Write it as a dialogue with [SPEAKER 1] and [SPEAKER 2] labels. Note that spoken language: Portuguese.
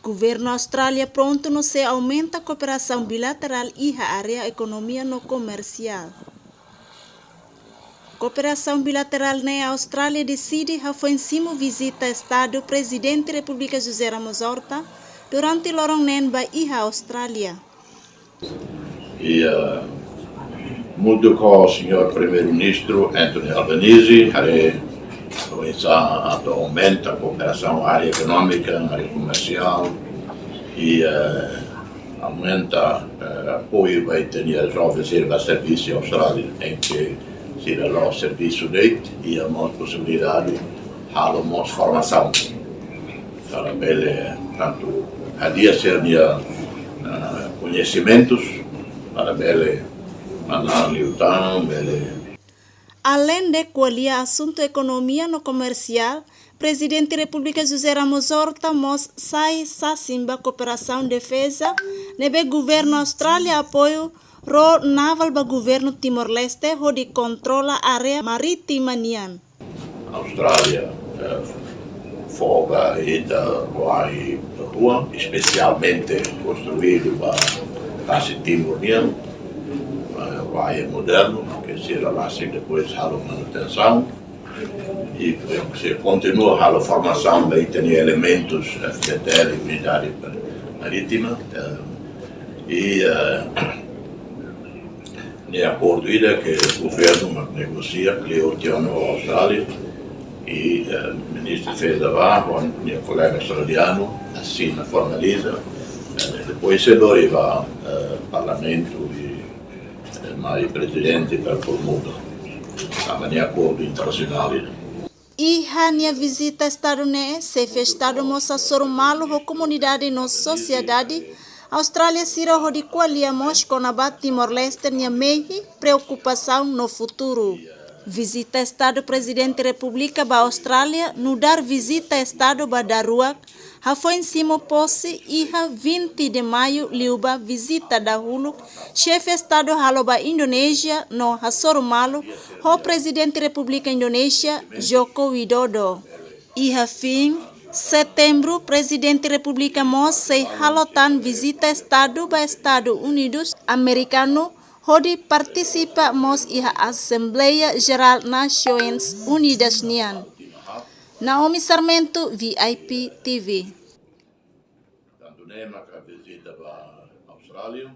[SPEAKER 1] Governo Austrália pronto no se aumenta a cooperação bilateral e a área economia no comercial. Cooperação bilateral na Austrália decide a foi em cima visita Estado Presidente da República José Ramos Horta durante lorong nenba e a Austrália.
[SPEAKER 2] E muito com o senhor primeiro-ministro Anthony Albanese, aumenta a cooperação na área econômica, na área comercial e aumenta apoio para ter jovens ir para serviço à Austrália, em que será lá o serviço dele e a possibilidade de uma formação. Para ele, tanto a dia ser conhecimentos, para ele mandar liutão,
[SPEAKER 1] Além de colher assunto economia no comercial, Presidente da República José Ramos Horta sai simba cooperação defesa, nebe governo Austrália apoio ro naval ba governo Timor-Leste onde controla a área marítima nian.
[SPEAKER 2] Austrália foga e da rua, especialmente construído para a Timor nian, é moderno, que será lá se depois a manutenção e se continua a formação vai ter elementos FTL e unidade marítima e de acordo que o governo negocia que o Tiano Austrália e o ministro fez lá com o meu colega australiano assina, formaliza, depois se deriva parlamento mais presidente para o mundo, estava em acordo internacional.
[SPEAKER 1] E a visita estadunidense se fez estado moça sorumalo a comunidade e nossa sociedade. A Austrália será de qualiamos com a Timor-Leste e meio preocupação no futuro. Visita Estado Presidente da República da Austrália, no dar visita Estado da Daruak, a foi em cima posse e a 20 de maio liuba visita da Hulu, chefe Estado haloba Indonésia no Hasorumalo, o Presidente da República Indonésia, Joko Widodo. E a fim setembro, Presidente da República Mosse halotan visita Estado ba Estados Unidos Americano, onde participa mos a Assembleia Geral Nações Unidas nian. Naomi Sarmento, VIP TV.
[SPEAKER 2] Tanto nema que a visita para a Austrália,